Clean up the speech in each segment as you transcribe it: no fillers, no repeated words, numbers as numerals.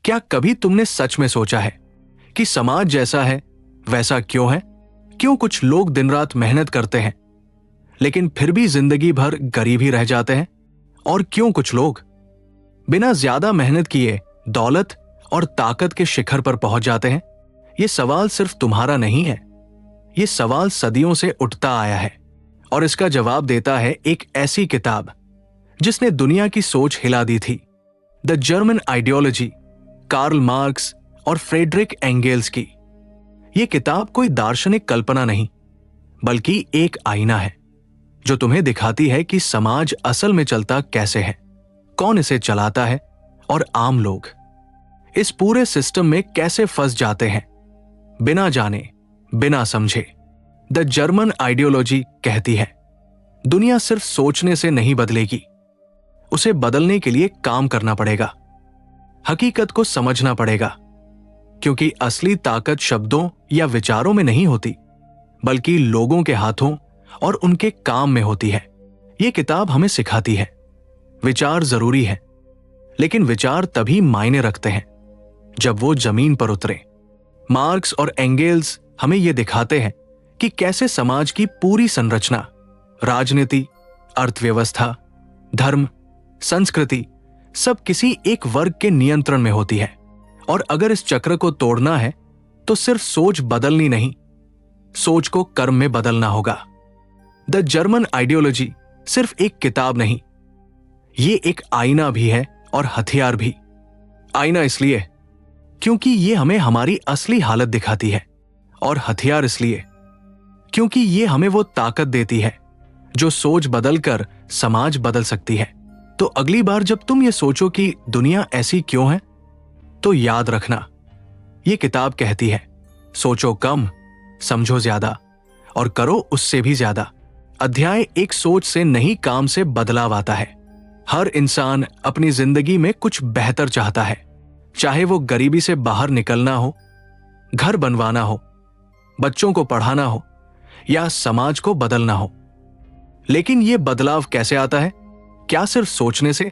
क्या कभी तुमने सच में सोचा है कि समाज जैसा है वैसा क्यों है? क्यों कुछ लोग दिन रात मेहनत करते हैं लेकिन फिर भी जिंदगी भर गरीब ही रह जाते हैं? और क्यों कुछ लोग बिना ज्यादा मेहनत किए दौलत और ताकत के शिखर पर पहुंच जाते हैं? यह सवाल सिर्फ तुम्हारा नहीं है, यह सवाल सदियों से उठता आया है और इसका जवाब देता है एक ऐसी किताब जिसने दुनिया की सोच हिला दी थी, the German ideology, Karl Marx और फ्रेडरिक एंगेल्स की। यह किताब कोई दार्शनिक कल्पना नहीं बल्कि एक आईना है जो तुम्हें दिखाती है कि समाज असल में चलता कैसे है, कौन इसे चलाता है और आम लोग इस पूरे सिस्टम में कैसे फंस जाते हैं बिना जाने बिना समझे। द जर्मन आइडियोलॉजी कहती है दुनिया सिर्फ सोचने से नहीं बदलेगी, उसे बदलने के लिए काम करना पड़ेगा, हकीकत को समझना पड़ेगा, क्योंकि असली ताकत शब्दों या विचारों में नहीं होती बल्कि लोगों के हाथों और उनके काम में होती है। यह किताब हमें सिखाती है विचार जरूरी है, लेकिन विचार तभी मायने रखते हैं जब वो जमीन पर उतरे। मार्क्स और एंगेल्स हमें यह दिखाते हैं कि कैसे समाज की पूरी संरचना, राजनीति, अर्थव्यवस्था, धर्म, संस्कृति सब किसी एक वर्ग के नियंत्रण में होती है। और अगर इस चक्र को तोड़ना है तो सिर्फ सोच बदलनी नहीं, सोच को कर्म में बदलना होगा। द जर्मन आइडियोलॉजी सिर्फ एक किताब नहीं, ये एक आईना भी है और हथियार भी। आईना इसलिए क्योंकि ये हमें हमारी असली हालत दिखाती है, और हथियार इसलिए क्योंकि ये हमें वो ताकत देती है जो सोच बदलकर समाज बदल सकती है। तो अगली बार जब तुम ये सोचो कि दुनिया ऐसी क्यों है, तो याद रखना ये किताब कहती है सोचो कम, समझो ज्यादा और करो उससे भी ज्यादा। अध्याय एक सोच से नहीं, काम से बदलाव आता है। हर इंसान अपनी जिंदगी में कुछ बेहतर चाहता है, चाहे वो गरीबी से बाहर निकलना हो, घर बनवाना हो, बच्चों को पढ़ाना हो या समाज को बदलना हो। लेकिन ये बदलाव कैसे आता है? क्या सिर्फ सोचने से?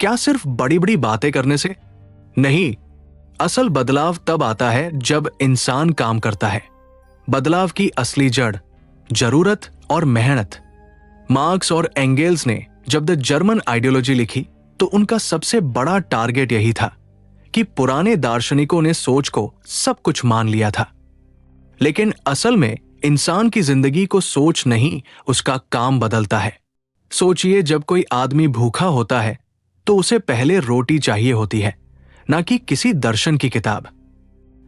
क्या सिर्फ बड़ी बड़ी बातें करने से? नहीं, असल बदलाव तब आता है जब इंसान काम करता है। बदलाव की असली जड़ जरूरत और मेहनत। मार्क्स और एंगेल्स ने जब द जर्मन आइडियोलॉजी लिखी तो उनका सबसे बड़ा टारगेट यही था कि पुराने दार्शनिकों ने सोच को सब कुछ मान लिया था, लेकिन असल में इंसान की जिंदगी को सोच नहीं, उसका काम बदलता है। सोचिए, जब कोई आदमी भूखा होता है तो उसे पहले रोटी चाहिए होती है, ना कि किसी दर्शन की किताब।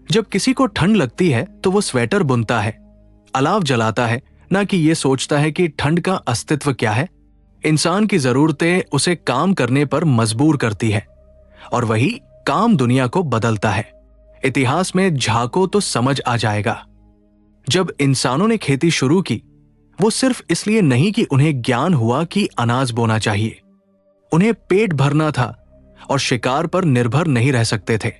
जब किसी को ठंड लगती है तो वो स्वेटर बुनता है, अलाव जलाता है, ना कि ये सोचता है कि ठंड का अस्तित्व क्या है। इंसान की जरूरतें उसे काम करने पर मजबूर करती है और वही काम दुनिया को बदलता है। इतिहास में झांको तो समझ आ जाएगा। जब इंसानों ने खेती शुरू की, वो सिर्फ इसलिए नहीं कि उन्हें ज्ञान हुआ कि अनाज बोना चाहिए, उन्हें पेट भरना था और शिकार पर निर्भर नहीं रह सकते थे।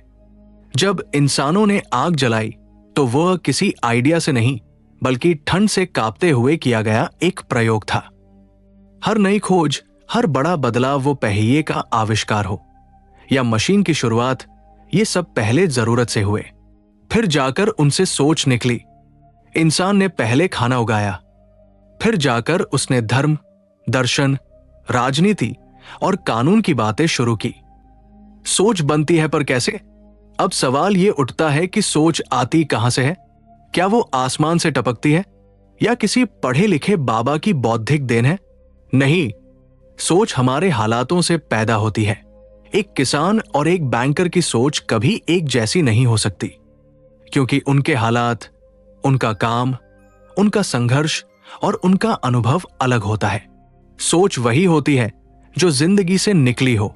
जब इंसानों ने आग जलाई तो वह किसी आइडिया से नहीं बल्कि ठंड से कांपते हुए किया गया एक प्रयोग था। हर नई खोज, हर बड़ा बदलाव, वो पहिए का आविष्कार हो या मशीन की शुरुआत, ये सब पहले जरूरत से हुए, फिर जाकर उनसे सोच निकली। इंसान ने पहले खाना उगाया, फिर जाकर उसने धर्म, दर्शन, राजनीति और कानून की बातें शुरू की। सोच बनती है, पर कैसे? अब सवाल यह उठता है कि सोच आती कहां से है? क्या वो आसमान से टपकती है या किसी पढ़े लिखे बाबा की बौद्धिक देन है? नहीं, सोच हमारे हालातों से पैदा होती है। एक किसान और एक बैंकर की सोच कभी एक जैसी नहीं हो सकती, क्योंकि उनके हालात, उनका काम, उनका संघर्ष और उनका अनुभव अलग होता है। सोच वही होती है जो जिंदगी से निकली हो।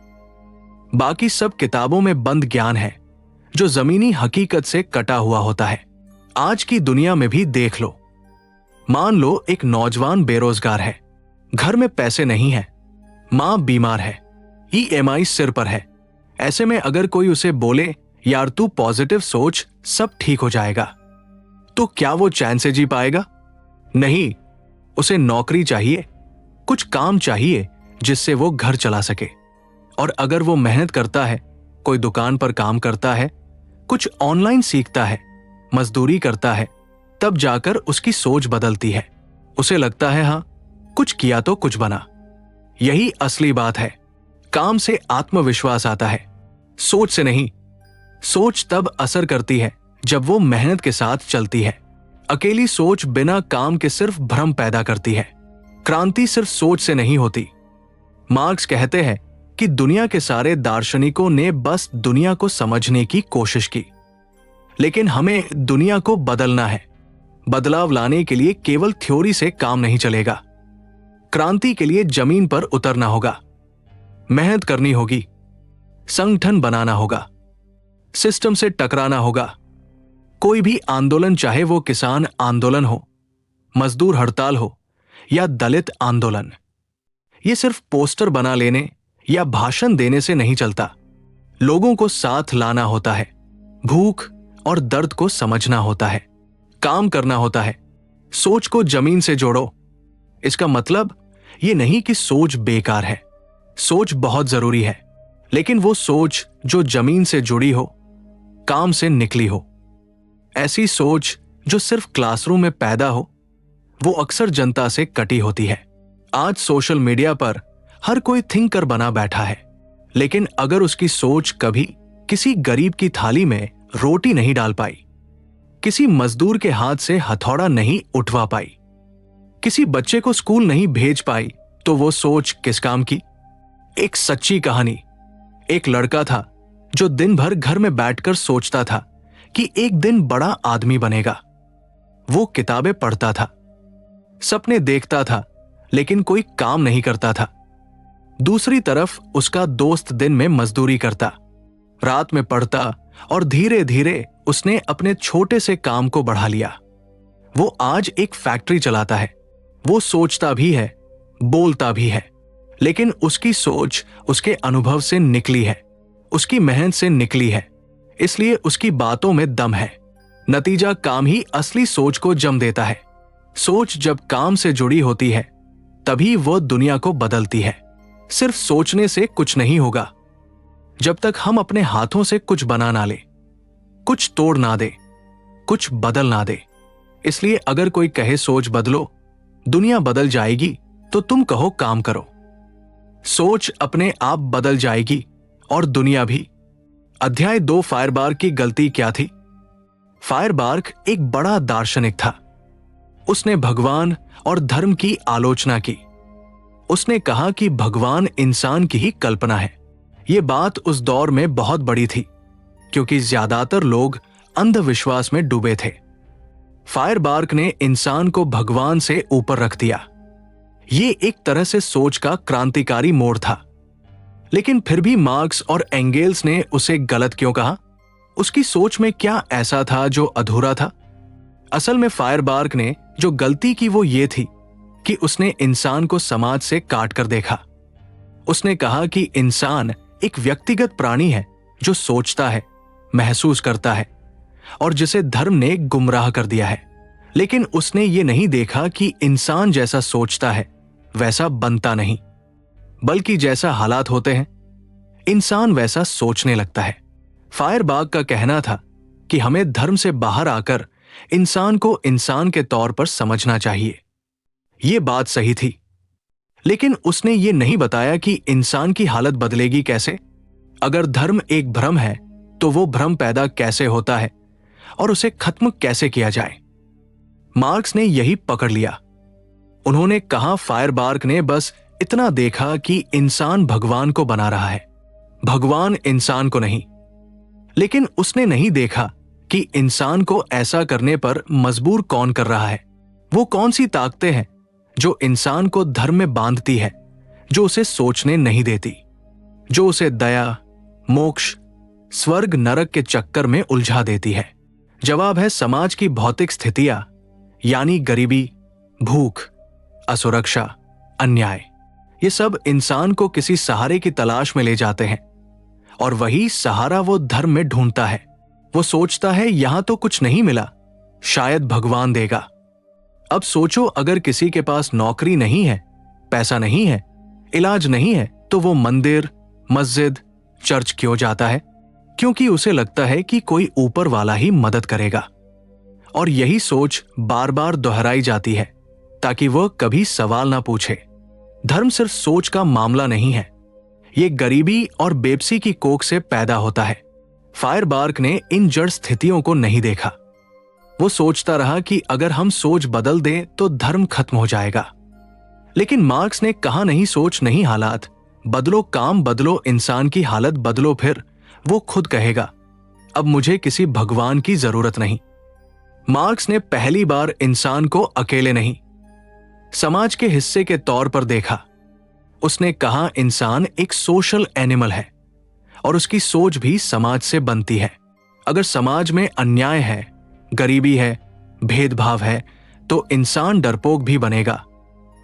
बाकी सब किताबों में बंद ज्ञान है जो जमीनी हकीकत से कटा हुआ होता है। आज की दुनिया में भी देख लो। मान लो एक नौजवान बेरोजगार है, घर में पैसे नहीं है, मां बीमार है, EMI सिर पर है। ऐसे में अगर कोई उसे बोले यार तू पॉजिटिव सोच, सब ठीक हो जाएगा, तो क्या वो चैन से जी पाएगा? नहीं, उसे नौकरी चाहिए, कुछ काम चाहिए जिससे वो घर चला सके। और अगर वो मेहनत करता है, कोई दुकान पर काम करता है, कुछ ऑनलाइन सीखता है, मजदूरी करता है, तब जाकर उसकी सोच बदलती है। उसे लगता है हाँ, कुछ किया तो कुछ बना। यही असली बात है। काम से आत्मविश्वास आता है, सोच से नहीं। सोच तब असर करती है जब वो मेहनत के साथ चलती है। अकेली सोच बिना काम के सिर्फ भ्रम पैदा करती है। क्रांति सिर्फ सोच से नहीं होती। मार्क्स कहते हैं कि दुनिया के सारे दार्शनिकों ने बस दुनिया को समझने की कोशिश की, लेकिन हमें दुनिया को बदलना है। बदलाव लाने के लिए केवल थ्योरी से काम नहीं चलेगा। क्रांति के लिए जमीन पर उतरना होगा, मेहनत करनी होगी, संगठन बनाना होगा, सिस्टम से टकराना होगा। कोई भी आंदोलन, चाहे वो किसान आंदोलन हो, मजदूर हड़ताल हो या दलित आंदोलन, ये सिर्फ पोस्टर बना लेने या भाषण देने से नहीं चलता। लोगों को साथ लाना होता है, भूख और दर्द को समझना होता है, काम करना होता है। सोच को जमीन से जोड़ो। इसका मतलब ये नहीं कि सोच बेकार है। सोच बहुत जरूरी है, लेकिन वो सोच जो जमीन से जुड़ी हो, काम से निकली हो। ऐसी सोच जो सिर्फ क्लासरूम में पैदा हो, वो अक्सर जनता से कटी होती है। आज सोशल मीडिया पर हर कोई थिंकर बना बैठा है, लेकिन अगर उसकी सोच कभी किसी गरीब की थाली में रोटी नहीं डाल पाई, किसी मजदूर के हाथ से हथौड़ा नहीं उठवा पाई, किसी बच्चे को स्कूल नहीं भेज पाई, तो वो सोच किस काम की। एक सच्ची कहानी। एक लड़का था जो दिन भर घर में बैठकर सोचता था कि एक दिन बड़ा आदमी बनेगा। वो किताबें पढ़ता था, सपने देखता था, लेकिन कोई काम नहीं करता था। दूसरी तरफ उसका दोस्त दिन में मजदूरी करता, रात में पढ़ता, और धीरे धीरे उसने अपने छोटे से काम को बढ़ा लिया। वो आज एक फैक्ट्री चलाता है। वो सोचता भी है, बोलता भी है, लेकिन उसकी सोच उसके अनुभव से निकली है, उसकी मेहनत से निकली है, इसलिए उसकी बातों में दम है। नतीजा काम ही असली सोच को जन्म देता है। सोच जब काम से जुड़ी होती है, तभी वो दुनिया को बदलती है। सिर्फ सोचने से कुछ नहीं होगा जब तक हम अपने हाथों से कुछ बना ना ले, कुछ तोड़ ना दे, कुछ बदल ना दे। इसलिए अगर कोई कहे सोच बदलो, दुनिया बदल जाएगी, तो तुम कहो काम करो। सोच अपने आप बदल जाएगी और दुनिया भी। अध्याय 2, फायरबार्ग की गलती क्या थी। फायरबार्ग एक बड़ा दार्शनिक था। उसने भगवान और धर्म की आलोचना की। उसने कहा कि भगवान इंसान की ही कल्पना है। यह बात उस दौर में बहुत बड़ी थी, क्योंकि ज्यादातर लोग अंधविश्वास में डूबे थे। फायरबार्ग ने इंसान को भगवान से ऊपर रख दिया। ये एक तरह से सोच का क्रांतिकारी मोड़ था। लेकिन फिर भी मार्क्स और एंगेल्स ने उसे गलत क्यों कहा? उसकी सोच में क्या ऐसा था जो अधूरा था? असल में फायरबार्ग ने जो गलती की वो ये थी कि उसने इंसान को समाज से काट कर देखा। उसने कहा कि इंसान एक व्यक्तिगत प्राणी है जो सोचता है, महसूस करता है, और जिसे धर्म ने गुमराह कर दिया है। लेकिन उसने ये नहीं देखा कि इंसान जैसा सोचता है वैसा बनता नहीं, बल्कि जैसा हालात होते हैं, इंसान वैसा सोचने लगता है। फायरबार्ग का कहना था कि हमें धर्म से बाहर आकर इंसान को इंसान के तौर पर समझना चाहिए। ये बात सही थी, लेकिन उसने ये नहीं बताया कि इंसान की हालत बदलेगी कैसे। अगर धर्म एक भ्रम है, तो वो भ्रम पैदा कैसे होता है और उसे खत्म कैसे किया जाए। मार्क्स ने यही पकड़ लिया। उन्होंने कहा फायरबार्ग ने बस इतना देखा कि इंसान भगवान को बना रहा है, भगवान इंसान को नहीं। लेकिन उसने नहीं देखा कि इंसान को ऐसा करने पर मजबूर कौन कर रहा है। वो कौन सी ताकतें हैं जो इंसान को धर्म में बांधती है, जो उसे सोचने नहीं देती, जो उसे दया, मोक्ष, स्वर्ग नरक के चक्कर में उलझा देती है। जवाब है समाज की भौतिक स्थितियां, यानी गरीबी, भूख, असुरक्षा, अन्याय। ये सब इंसान को किसी सहारे की तलाश में ले जाते हैं, और वही सहारा वो धर्म में ढूंढता है। वो सोचता है यहां तो कुछ नहीं मिला, शायद भगवान देगा। अब सोचो, अगर किसी के पास नौकरी नहीं है, पैसा नहीं है, इलाज नहीं है, तो वो मंदिर, मस्जिद, चर्च क्यों जाता है? क्योंकि उसे लगता है कि कोई ऊपर वाला ही मदद करेगा। और यही सोच बार बार दोहराई जाती है ताकि वह कभी सवाल ना पूछे। धर्म सिर्फ सोच का मामला नहीं है, ये गरीबी और बेबसी की कोख से पैदा होता है। फायरबार्ग ने इन जड़ स्थितियों को नहीं देखा। वो सोचता रहा कि अगर हम सोच बदल दें तो धर्म खत्म हो जाएगा। लेकिन मार्क्स ने कहा नहीं सोच नहीं हालात, बदलो काम बदलो इंसान की हालत बदलो। फिर वो खुद कहेगा अब मुझे किसी भगवान की जरूरत नहीं। मार्क्स ने पहली बार इंसान को अकेले नहीं, समाज के हिस्से के तौर पर देखा। उसने कहा इंसान एक सोशल एनिमल है और उसकी सोच भी समाज से बनती है। अगर समाज में अन्याय है, गरीबी है, भेदभाव है, तो इंसान डरपोक भी बनेगा,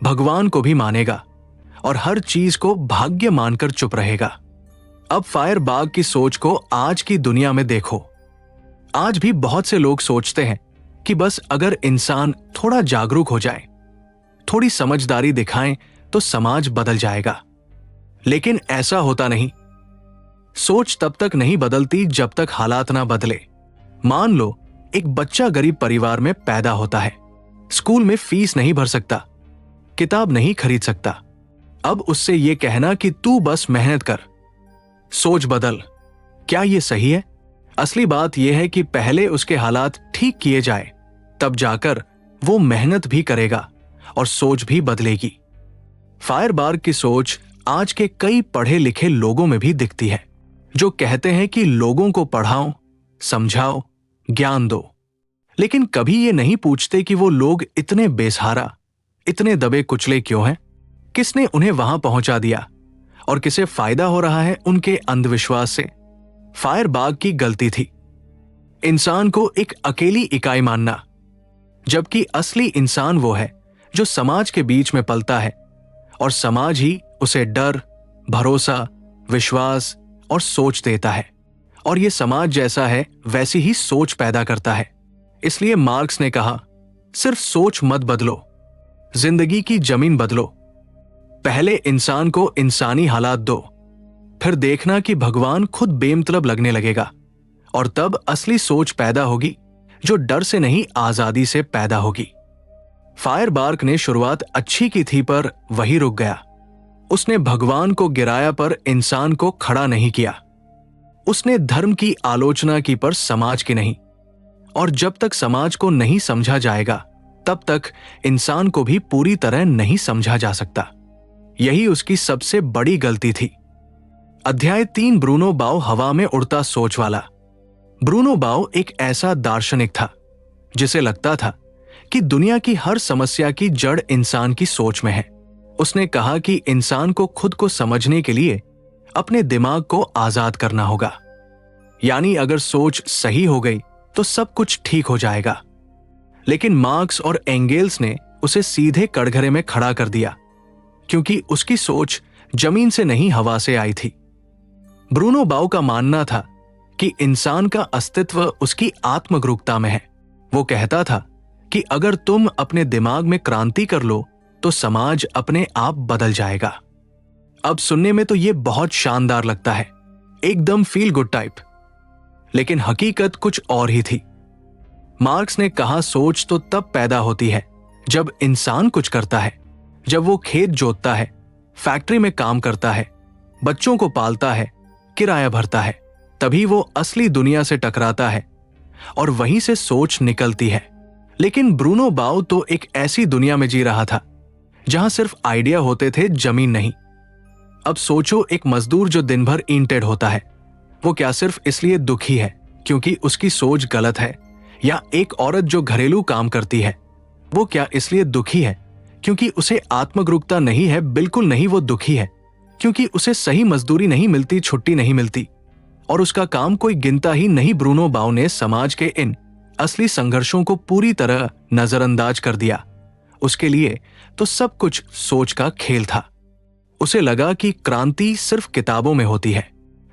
भगवान को भी मानेगा और हर चीज को भाग्य मानकर चुप रहेगा। अब फायरबार्ग की सोच को आज की दुनिया में देखो। आज भी बहुत से लोग सोचते हैं कि बस अगर इंसान थोड़ा जागरूक हो जाए, थोड़ी समझदारी दिखाएं तो समाज बदल जाएगा। लेकिन ऐसा होता नहीं। सोच तब तक नहीं बदलती जब तक हालात ना बदले। मान लो एक बच्चा गरीब परिवार में पैदा होता है, स्कूल में फीस नहीं भर सकता, किताब नहीं खरीद सकता। अब उससे यह कहना कि तू बस मेहनत कर, सोच बदल, क्या यह सही है? असली बात यह है कि पहले उसके हालात ठीक किए जाए, तब जाकर वो मेहनत भी करेगा और सोच भी बदलेगी। फायरबार्ग की सोच आज के कई पढ़े लिखे लोगों में भी दिखती है, जो कहते हैं कि लोगों को पढ़ाओ, समझाओ, ज्ञान दो। लेकिन कभी ये नहीं पूछते कि वो लोग इतने बेसहारा, इतने दबे कुचले क्यों हैं? किसने उन्हें वहां पहुंचा दिया और किसे फायदा हो रहा है उनके अंधविश्वास से? फायरबार्ग की गलती थी इंसान को एक अकेली इकाई मानना, जबकि असली इंसान वो है जो समाज के बीच में पलता है और समाज ही उसे डर, भरोसा, विश्वास और सोच देता है। और ये समाज जैसा है वैसी ही सोच पैदा करता है। इसलिए मार्क्स ने कहा सिर्फ सोच मत बदलो, जिंदगी की जमीन बदलो। पहले इंसान को इंसानी हालात दो, फिर देखना कि भगवान खुद बेमतलब लगने लगेगा और तब असली सोच पैदा होगी जो डर से नहीं आजादी से पैदा होगी। फायरबार्ग ने शुरुआत अच्छी की थी पर वही रुक गया। उसने भगवान को गिराया पर इंसान को खड़ा नहीं किया। उसने धर्म की आलोचना की पर समाज की नहीं। और जब तक समाज को नहीं समझा जाएगा तब तक इंसान को भी पूरी तरह नहीं समझा जा सकता। यही उसकी सबसे बड़ी गलती थी। अध्याय 3 ब्रूनो बाउ हवा में उड़ता सोच वाला। ब्रूनो बाउ एक ऐसा दार्शनिक था जिसे लगता था कि दुनिया की हर समस्या की जड़ इंसान की सोच में है। उसने कहा कि इंसान को खुद को समझने के लिए अपने दिमाग को आजाद करना होगा। यानी अगर सोच सही हो गई तो सब कुछ ठीक हो जाएगा। लेकिन मार्क्स और एंगेल्स ने उसे सीधे कटघरे में खड़ा कर दिया, क्योंकि उसकी सोच जमीन से नहीं हवा से आई थी। ब्रूनो बाउ का मानना था कि इंसान का अस्तित्व उसकी आत्मगरूकता में है। वो कहता था कि अगर तुम अपने दिमाग में क्रांति कर लो तो समाज अपने आप बदल जाएगा। अब सुनने में तो ये बहुत शानदार लगता है, एकदम फील गुड टाइप, लेकिन हकीकत कुछ और ही थी। मार्क्स ने कहा सोच तो तब पैदा होती है जब इंसान कुछ करता है, जब वो खेत जोतता है, फैक्ट्री में काम करता है, बच्चों को पालता है, किराया भरता है, तभी वो असली दुनिया से टकराता है और वहीं से सोच निकलती है। लेकिन ब्रूनो बाउ तो एक ऐसी दुनिया में जी रहा था जहां सिर्फ आइडिया होते थे, जमीन नहीं। अब सोचो, एक मजदूर जो दिन भर ईंटें ढोता है, वो क्या सिर्फ इसलिए दुखी है क्योंकि उसकी सोच गलत है? या एक औरत जो घरेलू काम करती है, वो क्या इसलिए दुखी है क्योंकि उसे आत्मगरूकता नहीं है? बिल्कुल नहीं, वो दुखी है क्योंकि उसे सही मजदूरी नहीं मिलती, छुट्टी नहीं मिलती और उसका काम कोई गिनता ही नहीं। ब्रूनो बाउ ने समाज के इन असली संघर्षों को पूरी तरह नजरअंदाज कर दिया। उसके लिए तो सब कुछ सोच का खेल था। उसे लगा कि क्रांति सिर्फ किताबों में होती है,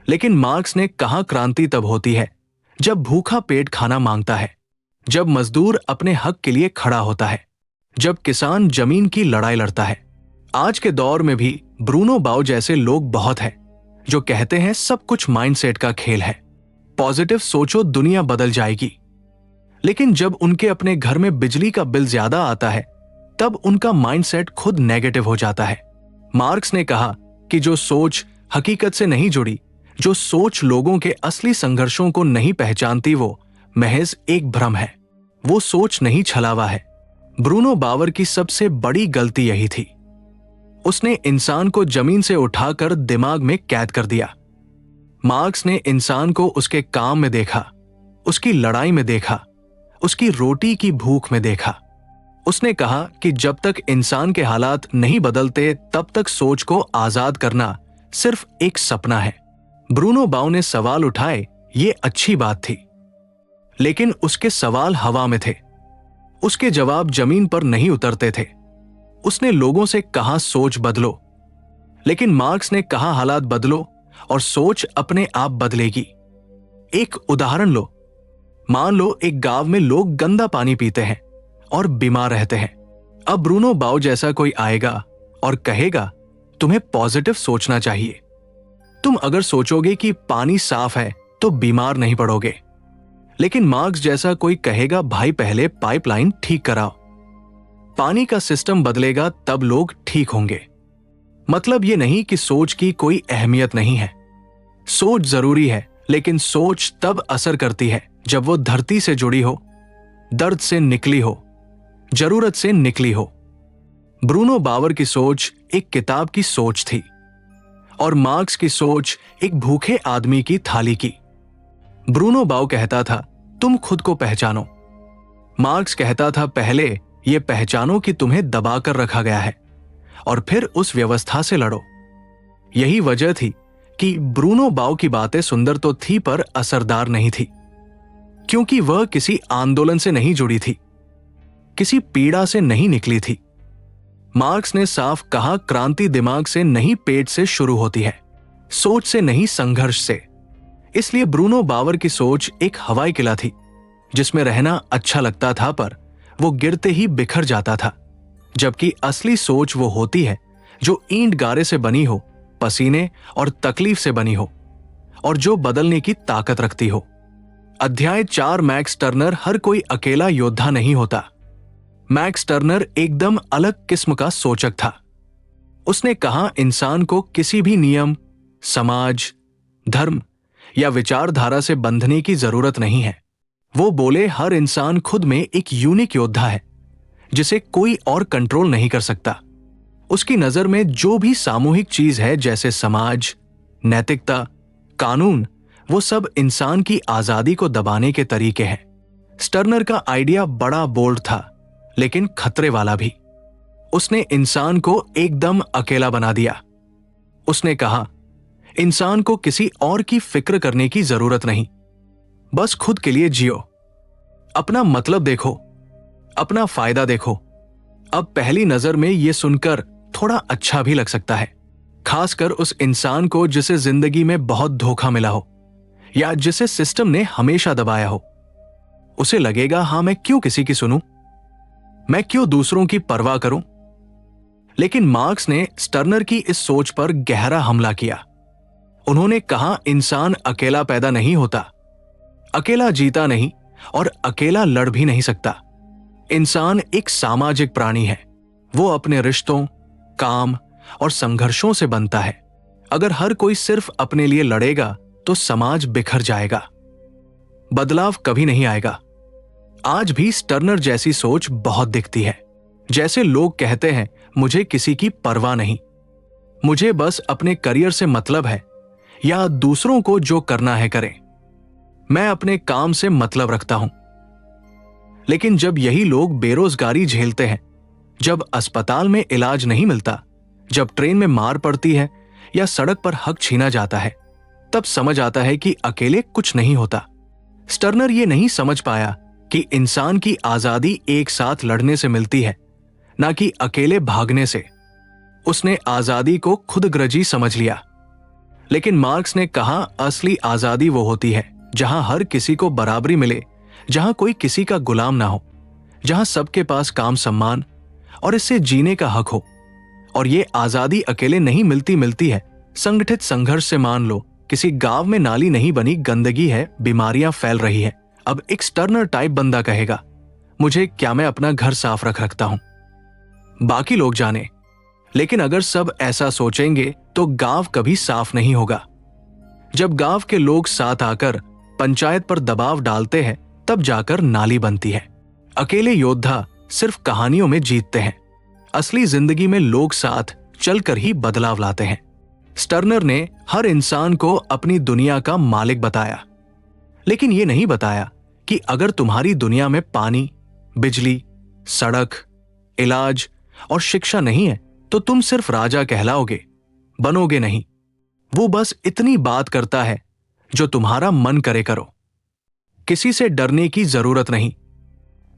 लेकिन मार्क्स ने कहा क्रांति तब होती है जब भूखा पेट खाना मांगता है, जब मजदूर अपने हक के लिए खड़ा होता है, जब किसान जमीन की लड़ाई लड़ता है। आज के दौर में भी ब्रूनो बाउ जैसे लोग बहुत हैं जो कहते हैं सब कुछ माइंडसेट का खेल है। पॉजिटिव सोचो, दुनिया बदल जाएगी। लेकिन जब उनके अपने घर में बिजली का बिल ज्यादा आता है, तब उनका माइंडसेट खुद नेगेटिव हो जाता है। मार्क्स ने कहा कि जो सोच हकीकत से नहीं जुड़ी, जो सोच लोगों के असली संघर्षों को नहीं पहचानती, वो महज एक भ्रम है, वो सोच नहीं, छलावा है। ब्रूनो बावर की सबसे बड़ी गलती यही थी। उसने इंसान को जमीन से उठाकर दिमाग में कैद कर दिया। मार्क्स ने इंसान को उसके काम में देखा, उसकी लड़ाई में देखा, उसकी रोटी की भूख में देखा। उसने कहा कि जब तक इंसान के हालात नहीं बदलते, तब तक सोच को आजाद करना सिर्फ एक सपना है। ब्रूनो बाव ने सवाल उठाए, ये अच्छी बात थी, लेकिन उसके सवाल हवा में थे, उसके जवाब जमीन पर नहीं उतरते थे। उसने लोगों से कहा सोच बदलो, लेकिन मार्क्स ने कहा हालात बदलो और सोच अपने आप बदलेगी। एक उदाहरण लो, मान लो एक गांव में लोग गंदा पानी पीते हैं और बीमार रहते हैं। अब ब्रूनो बाव जैसा कोई आएगा और कहेगा तुम्हें पॉजिटिव सोचना चाहिए। तुम अगर सोचोगे कि पानी साफ है तो बीमार नहीं पड़ोगे। लेकिन मार्क्स जैसा कोई कहेगा भाई पहले पाइपलाइन ठीक कराओ, पानी का सिस्टम बदलेगा तब लोग ठीक होंगे। मतलब ये नहीं कि सोच की कोई अहमियत नहीं है, सोच जरूरी है, लेकिन सोच तब असर करती है जब वो धरती से जुड़ी हो, दर्द से निकली हो, जरूरत से निकली हो। ब्रूनो बावर की सोच एक किताब की सोच थी और मार्क्स की सोच एक भूखे आदमी की थाली की। ब्रूनो बाव कहता था तुम खुद को पहचानो, मार्क्स कहता था पहले ये पहचानो कि तुम्हें दबाकर रखा गया है और फिर उस व्यवस्था से लड़ो। यही वजह थी कि ब्रूनो बाव की बातें सुंदर तो थी पर असरदार नहीं थी, क्योंकि वह किसी आंदोलन से नहीं जुड़ी थी, किसी पीड़ा से नहीं निकली थी। मार्क्स ने साफ कहा क्रांति दिमाग से नहीं पेट से शुरू होती है, सोच से नहीं संघर्ष से। इसलिए ब्रूनो बावर की सोच एक हवाई किला थी जिसमें रहना अच्छा लगता था पर वो गिरते ही बिखर जाता था, जबकि असली सोच वो होती है जो ईंट गारे से बनी हो, पसीने और तकलीफ से बनी हो और जो बदलने की ताकत रखती हो। अध्याय 4 मैक्स टर्नर हर कोई अकेला योद्धा नहीं होता। मैक्स टर्नर एकदम अलग किस्म का सोचक था। उसने कहा इंसान को किसी भी नियम, समाज, धर्म या विचारधारा से बंधने की जरूरत नहीं है। वो बोले हर इंसान खुद में एक यूनिक योद्धा है जिसे कोई और कंट्रोल नहीं कर सकता। उसकी नजर में जो भी सामूहिक चीज है जैसे समाज, नैतिकता, कानून, वो सब इंसान की आजादी को दबाने के तरीके हैं। स्टर्नर का आइडिया बड़ा बोल्ड था लेकिन खतरे वाला भी। उसने इंसान को एकदम अकेला बना दिया। उसने कहा इंसान को किसी और की फिक्र करने की जरूरत नहीं, बस खुद के लिए जियो, अपना मतलब देखो, अपना फायदा देखो। अब पहली नजर में यह सुनकर थोड़ा अच्छा भी लग सकता है, खासकर उस इंसान को जिसे जिंदगी में बहुत धोखा मिला हो या जिसे सिस्टम ने हमेशा दबाया हो। उसे लगेगा हां मैं क्यों किसी की सुनूं, मैं क्यों दूसरों की परवाह करूं। लेकिन मार्क्स ने स्टर्नर की इस सोच पर गहरा हमला किया। उन्होंने कहा इंसान अकेला पैदा नहीं होता, अकेला जीता नहीं और अकेला लड़ भी नहीं सकता। इंसान एक सामाजिक प्राणी है, वो अपने रिश्तों, काम और संघर्षों से बनता है। अगर हर कोई सिर्फ अपने लिए लड़ेगा तो समाज बिखर जाएगा, बदलाव कभी नहीं आएगा। आज भी स्टर्नर जैसी सोच बहुत दिखती है, जैसे लोग कहते हैं मुझे किसी की परवाह नहीं, मुझे बस अपने करियर से मतलब है या दूसरों को जो करना है करें, मैं अपने काम से मतलब रखता हूं। लेकिन जब यही लोग बेरोजगारी झेलते हैं, जब अस्पताल में इलाज नहीं मिलता, जब ट्रेन में मार पड़ती है या सड़क पर हक छीना जाता है, तब समझ आता है कि अकेले कुछ नहीं होता। स्टर्नर ये नहीं समझ पाया कि इंसान की आजादी एक साथ लड़ने से मिलती है, ना कि अकेले भागने से। उसने आजादी को खुदगर्जी समझ लिया। लेकिन मार्क्स ने कहा असली आजादी वो होती है जहां हर किसी को बराबरी मिले, जहां कोई किसी का गुलाम ना हो, जहां सबके पास काम, सम्मान और इससे जीने का हक हो। और ये आजादी अकेले नहीं मिलती है, संगठित संघर्ष से मान लो किसी गांव में नाली नहीं बनी, गंदगी है, बीमारियां फैल रही है। अब एक स्टर्नर टाइप बंदा कहेगा, मुझे क्या, मैं अपना घर साफ रखता हूं, बाकी लोग जाने। लेकिन अगर सब ऐसा सोचेंगे तो गांव कभी साफ नहीं होगा। जब गांव के लोग साथ आकर पंचायत पर दबाव डालते हैं तब जाकर नाली बनती है। अकेले योद्धा सिर्फ कहानियों में जीतते हैं, असली जिंदगी में लोग साथ चलकर ही बदलाव लाते हैं। स्टर्नर ने हर इंसान को अपनी दुनिया का मालिक बताया, लेकिन यह नहीं बताया कि अगर तुम्हारी दुनिया में पानी, बिजली, सड़क, इलाज और शिक्षा नहीं है तो तुम सिर्फ राजा कहलाओगे, बनोगे नहीं। वो बस इतनी बात करता है जो तुम्हारा मन करे करो। किसी से डरने की जरूरत नहीं,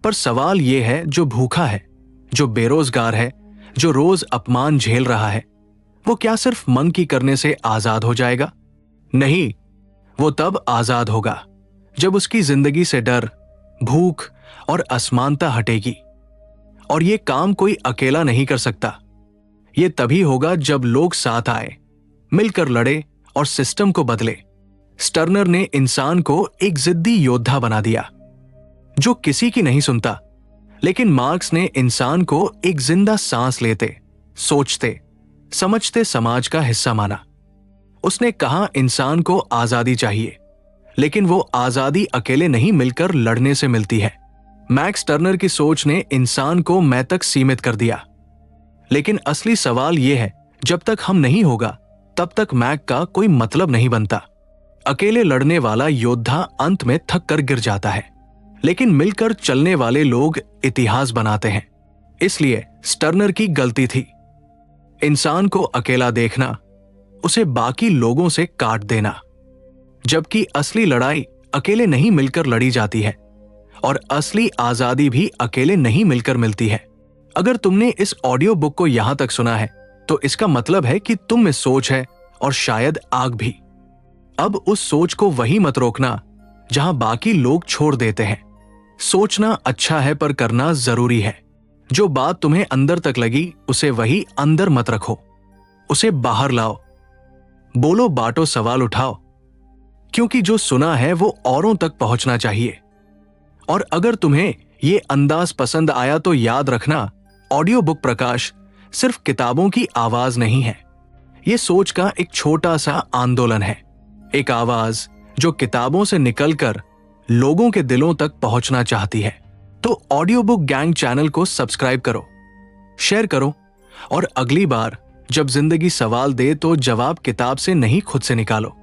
पर सवाल यह है, जो भूखा है, जो बेरोजगार है, जो रोज अपमान झेल रहा है, वो क्या सिर्फ मन की करने से आजाद हो जाएगा? नहीं, वो तब आजाद होगा जब उसकी जिंदगी से डर, भूख और असमानता हटेगी। और ये काम कोई अकेला नहीं कर सकता। ये तभी होगा जब लोग साथ आए, मिलकर लड़े और सिस्टम को बदले। स्टर्नर ने इंसान को एक जिद्दी योद्धा बना दिया जो किसी की नहीं सुनता, लेकिन मार्क्स ने इंसान को एक जिंदा सांस लेते, सोचते, समझते समाज का हिस्सा माना। उसने कहा इंसान को आजादी चाहिए, लेकिन वो आजादी अकेले नहीं, मिलकर लड़ने से मिलती है। मैक्स टर्नर की सोच ने इंसान को मैं तक सीमित कर दिया, लेकिन असली सवाल यह है, जब तक हम नहीं होगा तब तक मैक का कोई मतलब नहीं बनता। अकेले लड़ने वाला योद्धा अंत में थक कर गिर जाता है, लेकिन मिलकर चलने वाले लोग इतिहास बनाते हैं। इसलिए स्टर्नर की गलती थी इंसान को अकेला देखना, उसे बाकी लोगों से काट देना। जबकि असली लड़ाई अकेले नहीं मिलकर लड़ी जाती है, और असली आजादी भी अकेले नहीं मिलकर मिलती है। अगर तुमने इस ऑडियो बुक को यहां तक सुना है तो इसका मतलब है कि तुम में सोच है और शायद आग भी। अब उस सोच को वही मत रोकना जहां बाकी लोग छोड़ देते हैं। सोचना अच्छा है, पर करना जरूरी है। जो बात तुम्हें अंदर तक लगी उसे वही अंदर मत रखो, उसे बाहर लाओ। बोलो, बांटो, सवाल उठाओ, क्योंकि जो सुना है वो औरों तक पहुंचना चाहिए। और अगर तुम्हें ये अंदाज पसंद आया तो याद रखना, ऑडियो बुक प्रकाश सिर्फ किताबों की आवाज नहीं है, ये सोच का एक छोटा सा आंदोलन है। एक आवाज जो किताबों से निकलकर लोगों के दिलों तक पहुंचना चाहती है। तो ऑडियो बुक गैंग चैनल को सब्सक्राइब करो, शेयर करो, और अगली बार जब जिंदगी सवाल दे तो जवाब किताब से नहीं, खुद से निकालो।